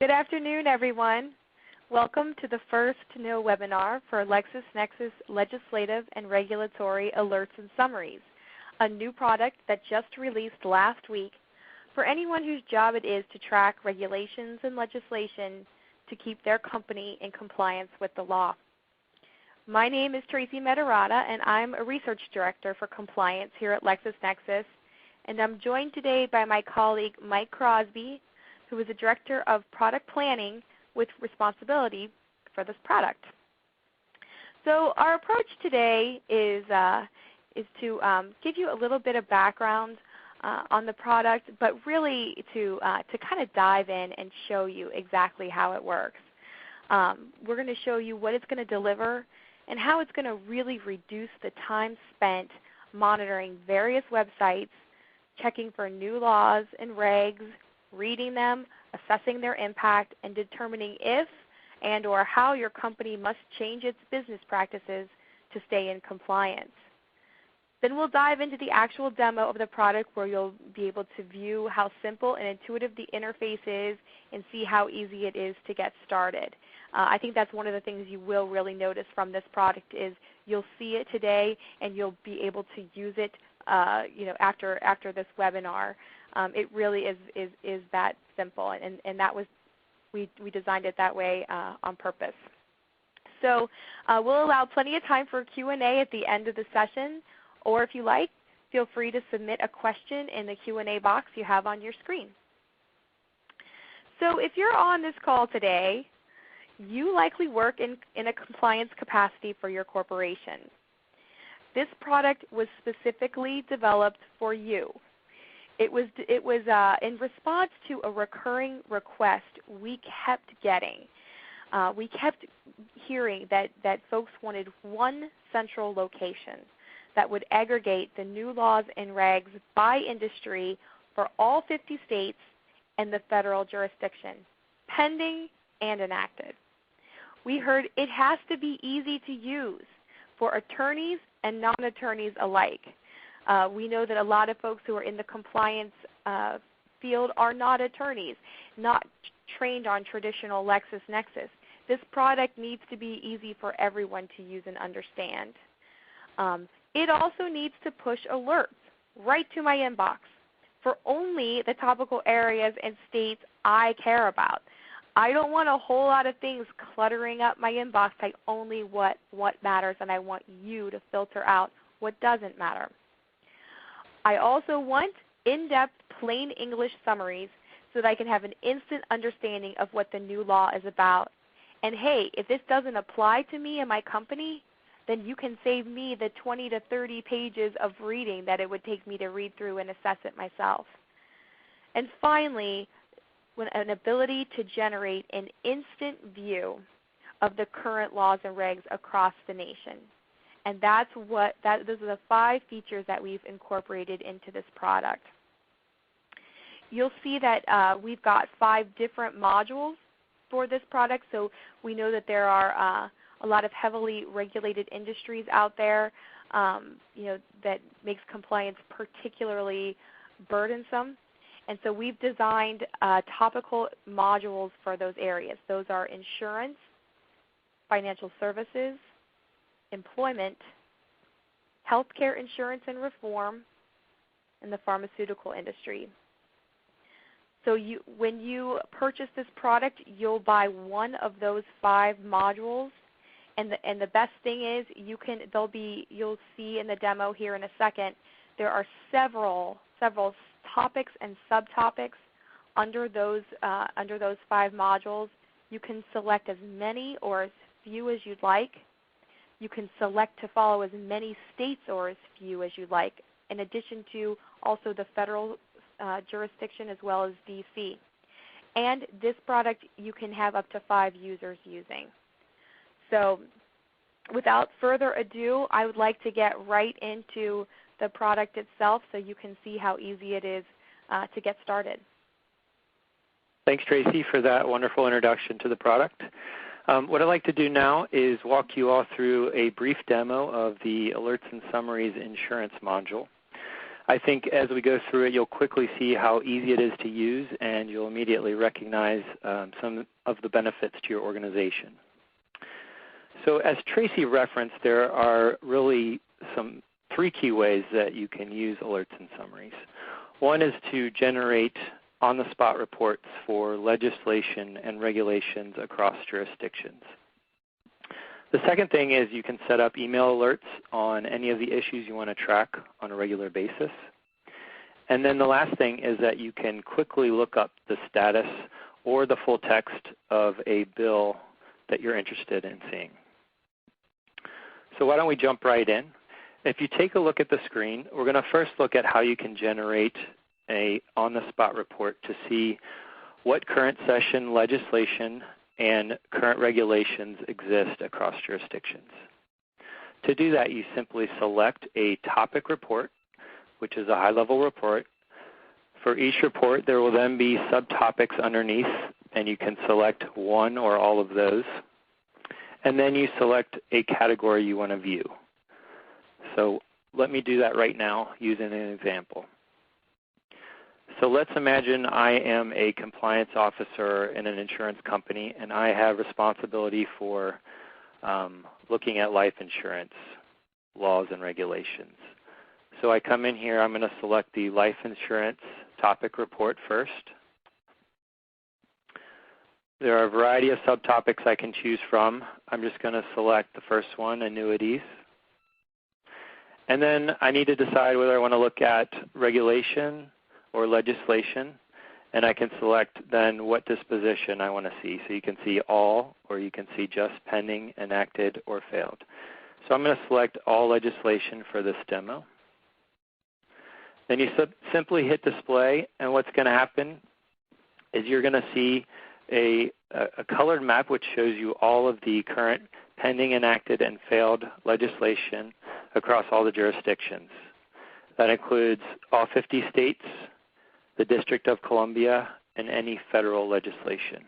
Good afternoon, everyone. Welcome to the First to Know webinar for LexisNexis Legislative and Regulatory Alerts and Summaries, a new product that just released last week for anyone whose job it is to track regulations and legislation to keep their company in compliance with the law. My name is Tracy Medarata, and I'm a Research Director for Compliance here at LexisNexis, and I'm joined today by my colleague Mike Crosby, who is the Director of Product Planning with responsibility for this product. So our approach today is to give you a little bit of background on the product, but really to kind of dive in and show you exactly how it works. We're going to show you what it's going to deliver and how it's going to really reduce the time spent monitoring various websites, checking for new laws and regs, reading them, assessing their impact, and determining if and or how your company must change its business practices to stay in compliance. Then we'll dive into the actual demo of the product where you'll be able to view how simple and intuitive the interface is and see how easy it is to get started. I think that's one of the things you will really notice from this product is you'll see it today and you'll be able to use it after this webinar. It really is that simple, and that was we designed it that way on purpose. So we'll allow plenty of time for Q&A at the end of the session, or if you like, feel free to submit a question in the Q&A box you have on your screen. So if you're on this call today, you likely work in a compliance capacity for your corporation. This product was specifically developed for you. It was in response to a recurring request we kept getting. We kept hearing that folks wanted one central location that would aggregate the new laws and regs by industry for all 50 states and the federal jurisdiction, pending and enacted. We heard it has to be easy to use for attorneys and non-attorneys alike. We know that a lot of folks who are in the compliance field are not attorneys, not trained on traditional LexisNexis. This product needs to be easy for everyone to use and understand. It also needs to push alerts right to my inbox for only the topical areas and states I care about. I don't want a whole lot of things cluttering up my inbox. I only want what matters, and I want you to filter out what doesn't matter. I also want in-depth plain English summaries so that I can have an instant understanding of what the new law is about. And hey, if this doesn't apply to me and my company, then you can save me the 20 to 30 pages of reading that it would take me to read through and assess it myself. And finally, an ability to generate an instant view of the current laws and regs across the nation. And those are the 5 features that we've incorporated into this product. You'll see that we've got 5 different modules for this product. So we know that there are a lot of heavily regulated industries out there that makes compliance particularly burdensome. And so we've designed topical modules for those areas. Those are insurance, financial services, employment, healthcare insurance and reform, and the pharmaceutical industry. So when you purchase this product, you'll buy one of those 5 modules. And the best thing is you'll see in the demo here in a second, there are several topics and subtopics under those 5 modules. You can select as many or as few as you'd like. You can select to follow as many states or as few as you'd like, in addition to also the federal jurisdiction as well as DC. And this product you can have up to 5 users using. So without further ado, I would like to get right into the product itself so you can see how easy it is to get started. Thanks, Tracy, for that wonderful introduction to the product. What I'd like to do now is walk you all through a brief demo of the Alerts and Summaries Insurance module. I think as we go through it, you'll quickly see how easy it is to use, and you'll immediately recognize some of the benefits to your organization. So as Tracy referenced, there are really three key ways that you can use alerts and summaries. One is to generate on-the-spot reports for legislation and regulations across jurisdictions. The second thing is you can set up email alerts on any of the issues you want to track on a regular basis. And then the last thing is that you can quickly look up the status or the full text of a bill that you're interested in seeing. So why don't we jump right in? If you take a look at the screen, we're going to first look at how you can generate a on-the-spot report to see what current session legislation and current regulations exist across jurisdictions. To do that, you simply select a topic report, which is a high-level report. For each report, there will then be subtopics underneath, and you can select one or all of those. And then you select a category you want to view. So let me do that right now using an example. So let's imagine I am a compliance officer in an insurance company, and I have responsibility for looking at life insurance laws and regulations. So I come in here, I'm going to select the life insurance topic report first. There are a variety of subtopics I can choose from. I'm just going to select the first one, annuities. And then I need to decide whether I want to look at regulation or legislation, and I can select then what disposition I want to see. So you can see all, or you can see just pending, enacted, or failed. So I'm going to select all legislation for this demo. Then you simply hit display, and what's going to happen is you're going to see a colored map which shows you all of the current pending, enacted, and failed legislation across all the jurisdictions. That includes all 50 states, the District of Columbia, and any federal legislation.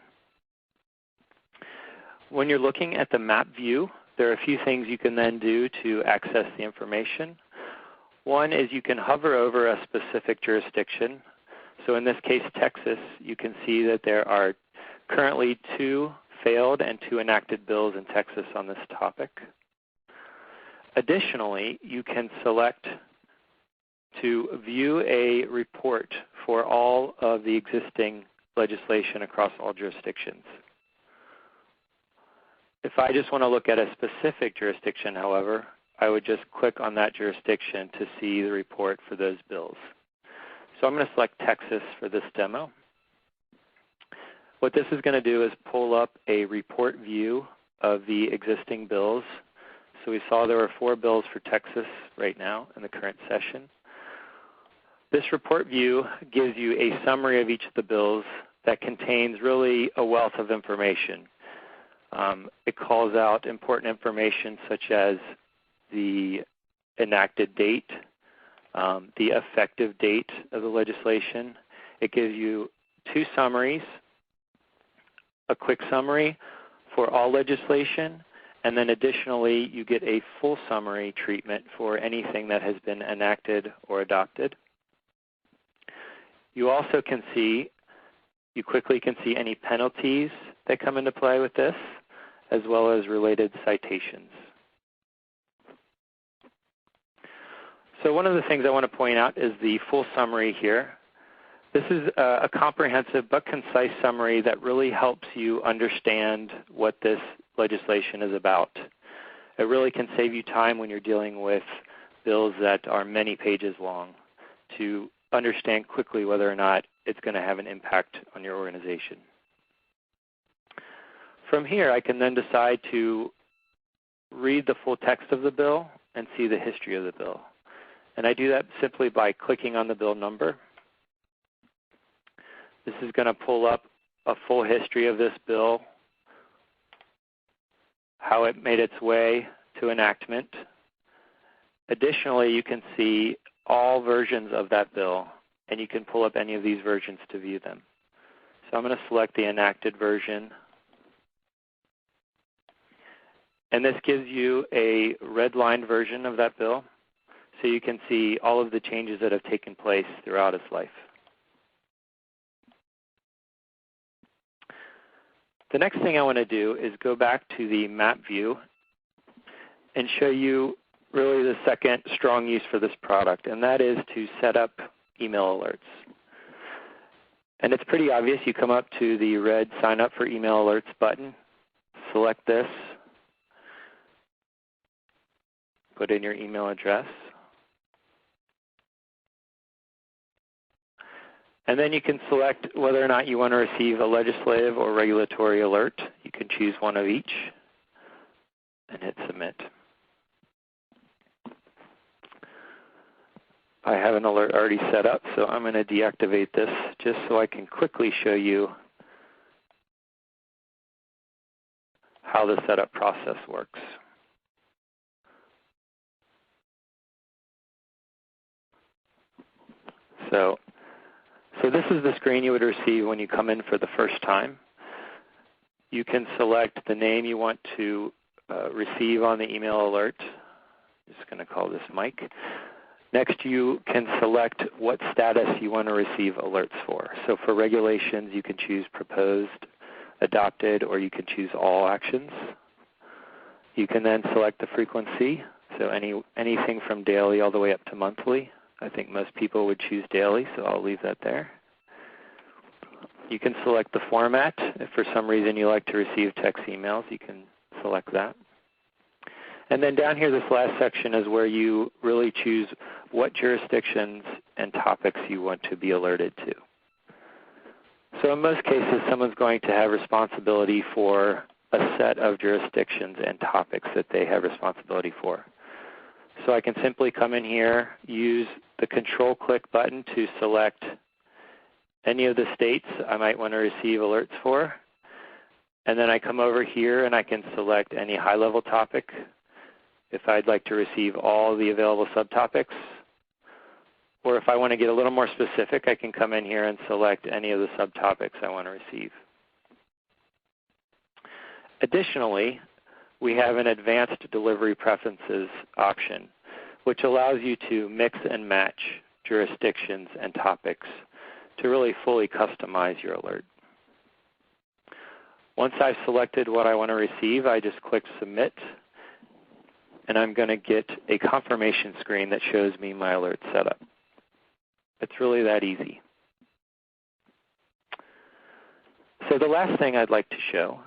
When you're looking at the map view, there are a few things you can then do to access the information. One is you can hover over a specific jurisdiction. So in this case, Texas, you can see that there are currently 2 failed and 2 enacted bills in Texas on this topic. Additionally, you can select to view a report for all of the existing legislation across all jurisdictions. If I just want to look at a specific jurisdiction, however, I would just click on that jurisdiction to see the report for those bills. So I'm going to select Texas for this demo. What this is going to do is pull up a report view of the existing bills. So we saw there were 4 bills for Texas right now in the current session. This report view gives you a summary of each of the bills that contains really a wealth of information. It calls out important information such as the enacted date, the effective date of the legislation. It gives you 2 summaries, a quick summary for all legislation, and then additionally you get a full summary treatment for anything that has been enacted or adopted. You also can see, you quickly can see any penalties that come into play with this, as well as related citations. So one of the things I want to point out is the full summary here. This is a comprehensive but concise summary that really helps you understand what this legislation is about. It really can save you time when you're dealing with bills that are many pages long to understand quickly whether or not it's going to have an impact on your organization. From here, I can then decide to read the full text of the bill and see the history of the bill. And I do that simply by clicking on the bill number. This is going to pull up a full history of this bill, how it made its way to enactment. Additionally, you can see all versions of that bill, and you can pull up any of these versions to view them. So I'm going to select the enacted version. And this gives you a red-lined version of that bill. so you can see all of the changes that have taken place throughout its life. The next thing I want to do is go back to the map view and show you really the second strong use for this product, and that is to set up email alerts. And it's pretty obvious. You come up to the red Sign Up for Email Alerts button, select this, put in your email address, and then you can select whether or not you want to receive a legislative or regulatory alert. You can choose one of each and hit Submit. I have an alert already set up, so I'm going to deactivate this just so I can quickly show you how the setup process works. So this is the screen you would receive when you come in for the first time. You can select the name you want to receive on the email alert. I'm just going to call this Mike. Next, you can select what status you want to receive alerts for. So for regulations, you can choose Proposed, Adopted, or you can choose All Actions. You can then select the frequency, so anything from daily all the way up to monthly. I think most people would choose daily, so I'll leave that there. You can select the format. If for some reason you like to receive text emails, you can select that. And then down here, this last section is where you really choose what jurisdictions and topics you want to be alerted to. So in most cases, someone's going to have responsibility for a set of jurisdictions and topics that they have responsibility for. So I can simply come in here, use the Control-click button to select any of the states I might want to receive alerts for. And then I come over here and I can select any high-level topic if I'd like to receive all the available subtopics. Or if I want to get a little more specific, I can come in here and select any of the subtopics I want to receive. Additionally, we have an Advanced Delivery Preferences option, which allows you to mix and match jurisdictions and topics to really fully customize your alert. Once I've selected what I want to receive, I just click Submit, and I'm going to get a confirmation screen that shows me my alert setup. It's really that easy. So the last thing I'd like to show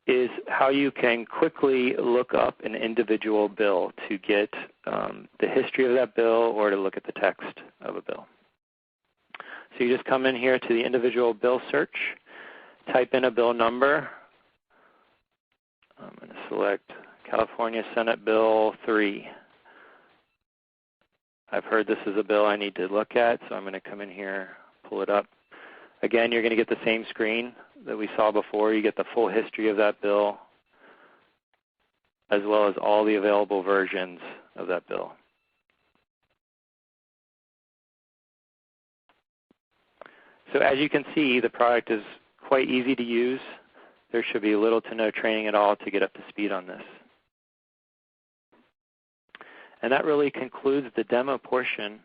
is how you can quickly look up an individual bill to get the history of that bill or to look at the text of a bill. So you just come in here to the individual bill search, type in a bill number. I'm going to select California Senate Bill 3. I've heard this is a bill I need to look at, so I'm going to come in here, pull it up. Again, you're going to get the same screen that we saw before. You get the full history of that bill, as well as all the available versions of that bill. So as you can see, the product is quite easy to use. There should be little to no training at all to get up to speed on this. And that really concludes the demo portion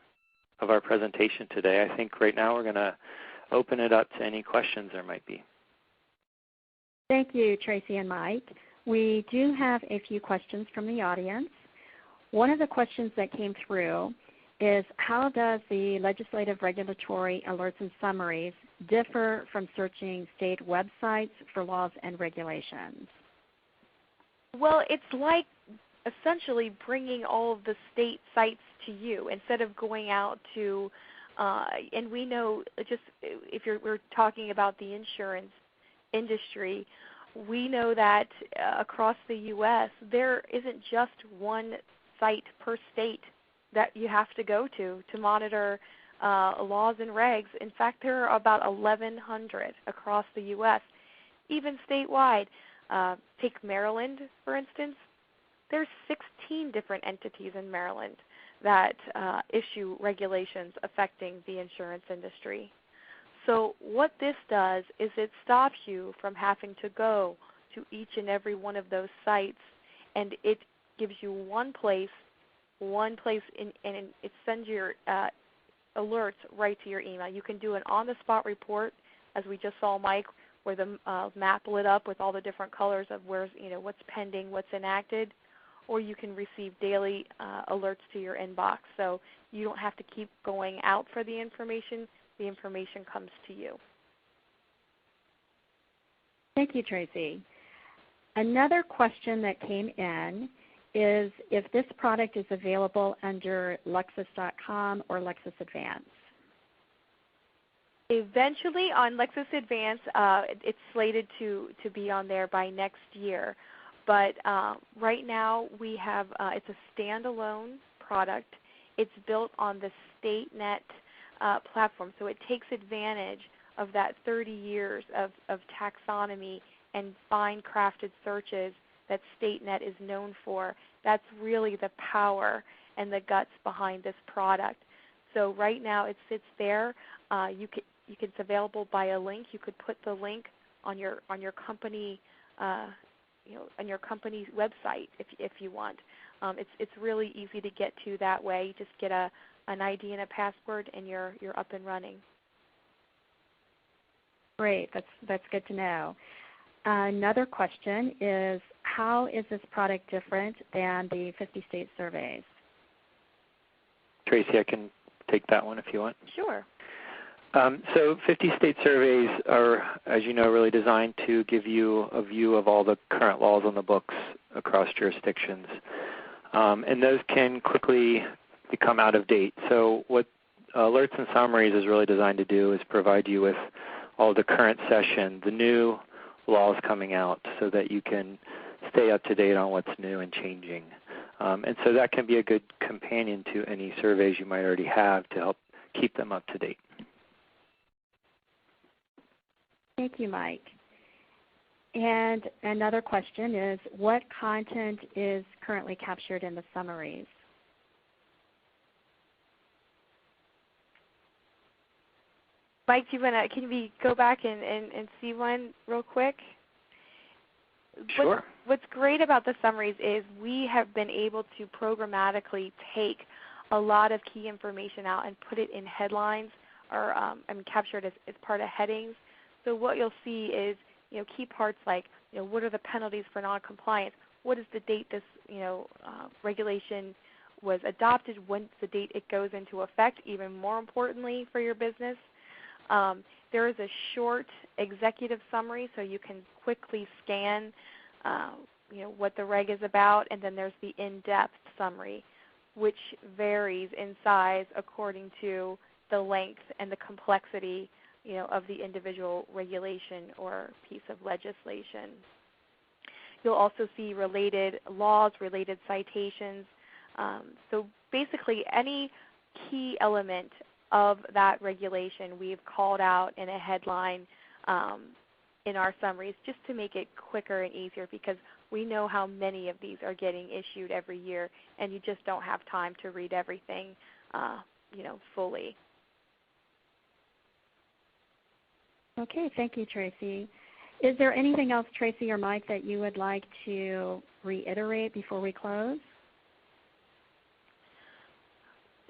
of our presentation today. I think right now we're going to open it up to any questions there might be. Thank you, Tracy and Mike. We do have a few questions from the audience. One of the questions that came through is, how does the legislative regulatory alerts and summaries differ from searching state websites for laws and regulations? Well, it's like essentially bringing all of the state sites to you instead of going out to, and we know just if we're talking about the insurance industry, we know that across the U.S. there isn't just one site per state that you have to go to monitor laws and regs. In fact, there are about 1,100 across the U.S., even statewide. Take Maryland, for instance. There's 16 different entities in Maryland that issue regulations affecting the insurance industry. So what this does is it stops you from having to go to each and every one of those sites, and it gives you one place, and it sends your alerts right to your email. You can do an on-the-spot report, as we just saw, Mike, where the map lit up with all the different colors of what's pending, what's enacted, or you can receive daily alerts to your inbox. So you don't have to keep going out for the information. The information comes to you. Thank you, Tracy. Another question that came in is if this product is available under Lexis.com or Lexis Advance. Eventually on Lexis Advance, it's slated to be on there by next year. But right now we have, it's a standalone product. It's built on the StateNet platform, so it takes advantage of that 30 years of taxonomy and fine-crafted searches that StateNet is known for. That's really the power and the guts behind this product. So right now it sits there. It's available by a link. You could put the link on your company, on your company's website if you want. It's really easy to get to that way. You just get an ID and a password, and you're up and running. Great. That's good to know. Another question is, how is this product different than the 50-state surveys? Tracy, I can take that one if you want. Sure. So 50-state surveys are, as you know, really designed to give you a view of all the current laws on the books across jurisdictions. And those can quickly become out of date. So what Alerts and Summaries is really designed to do is provide you with all the current session, the new laws coming out, so that you can stay up to date on what's new and changing. And so that can be a good companion to any surveys you might already have to help keep them up to date. Thank you, Mike. And another question is, what content is currently captured in the summaries? Mike, can we go back and see one real quick? Sure. What's great about the summaries is we have been able to programmatically take a lot of key information out and put it in headlines or capture it as part of headings. So what you'll see is key parts like what are the penalties for noncompliance? What is the date this regulation was adopted? When's the date it goes into effect? Even more importantly for your business, there is a short executive summary, so you can quickly scan what the reg is about, and then there's the in-depth summary, which varies in size according to the length and the complexity of the individual regulation or piece of legislation. You'll also see related laws, related citations. So basically any key element of that regulation we've called out in a headline in our summaries just to make it quicker and easier, because we know how many of these are getting issued every year, and you just don't have time to read everything fully. Okay, thank you, Tracy. Is there anything else, Tracy or Mike, that you would like to reiterate before we close?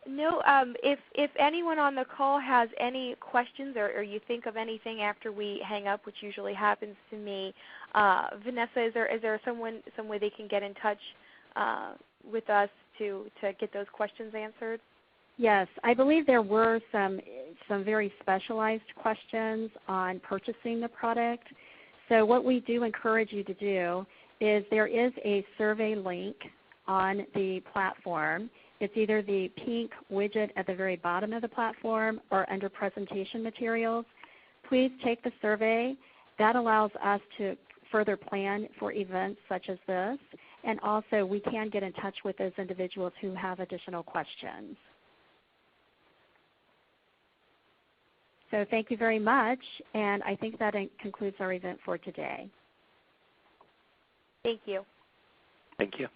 No, if anyone on the call has any questions or you think of anything after we hang up, which usually happens to me, Vanessa, is there some way they can get in touch with us to get those questions answered? Yes, I believe there were some very specialized questions on purchasing the product. So what we do encourage you to do is there is a survey link on the platform. It's either the pink widget at the very bottom of the platform or under presentation materials. Please take the survey. That allows us to further plan for events such as this, and also we can get in touch with those individuals who have additional questions. So thank you very much, and I think that concludes our event for today. Thank you. Thank you.